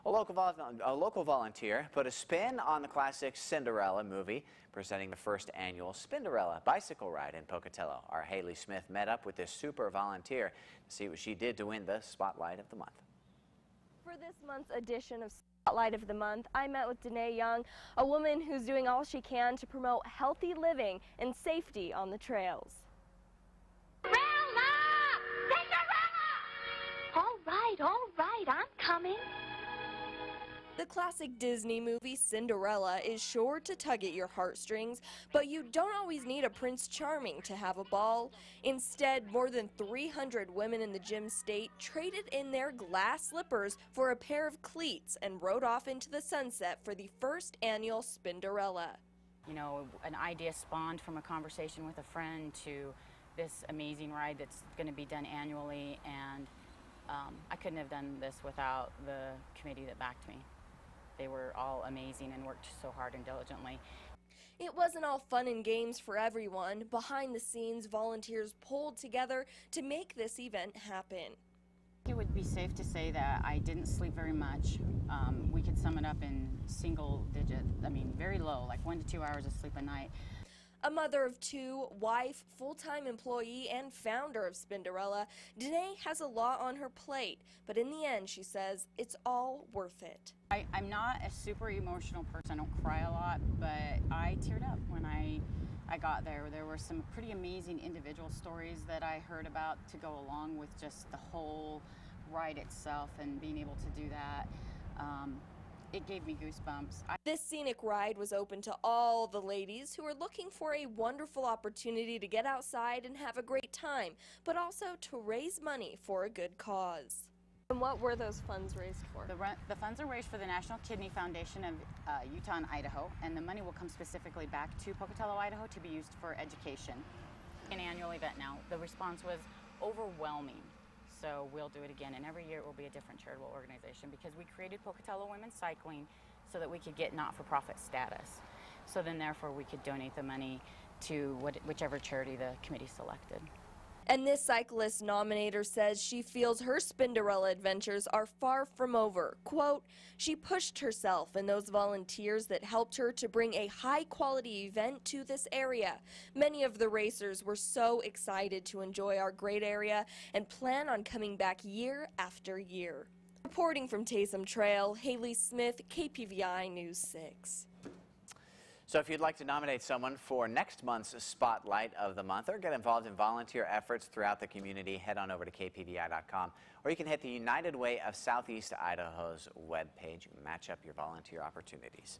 A local volunteer put a spin on the classic Cinderella movie, presenting the first annual Spinderella bicycle ride in Pocatello. Our Haley Smith met up with this super volunteer to see what she did to win the Spotlight of the Month. For this month's edition of Spotlight of the Month, I met with Danea, a woman who's doing all she can to promote healthy living and safety on the trails. All right, I'm coming. The classic Disney movie Cinderella is sure to tug at your heartstrings, but you don't always need a Prince Charming to have a ball. Instead, more than 300 women in the Gem State traded in their glass slippers for a pair of cleats and rode off into the sunset for the first annual Spinderella. You know, an idea spawned from a conversation with a friend to this amazing ride that's going to be done annually, and I couldn't have done this without the committee that backed me. They were all amazing and worked so hard and diligently. It wasn't all fun and games for everyone. Behind the scenes, volunteers pulled together to make this event happen. It would be safe to say that I didn't sleep very much. We could sum it up in single digit, very low, like 1 to 2 hours of sleep a night. A mother of two, wife, full-time employee, and founder of Spinderella, Danea has a lot on her plate, but in the end, she says, it's all worth it. I'm not a super emotional person. I don't cry a lot, but I teared up when I got there. There were some pretty amazing individual stories that I heard about to go along with just the whole ride itself, and being able to do that. It gave me goosebumps. This scenic ride was open to all the ladies who are looking for a wonderful opportunity to get outside and have a great time, but also to raise money for a good cause. And what were those funds raised for? The funds are raised for the National Kidney Foundation of Utah and Idaho, and the money will come specifically back to Pocatello, Idaho to be used for education. An annual event now. The response was overwhelming. So we'll do it again, and every year it will be a different charitable organization, because we created Pocatello Women's Cycling so that we could get not-for-profit status. So then therefore we could donate the money to whichever charity the committee selected. And this cyclist nominator says she feels her Spinderella adventures are far from over. Quote, she pushed herself and those volunteers that helped her to bring a high-quality event to this area. Many of the racers were so excited to enjoy our great area and plan on coming back year after year. Reporting from Taysom Trail, Haley Smith, KPVI News 6. So if you'd like to nominate someone for next month's Spotlight of the Month or get involved in volunteer efforts throughout the community, head on over to kpvi.com, or you can hit the United Way of Southeast Idaho's webpage. Match up your volunteer opportunities.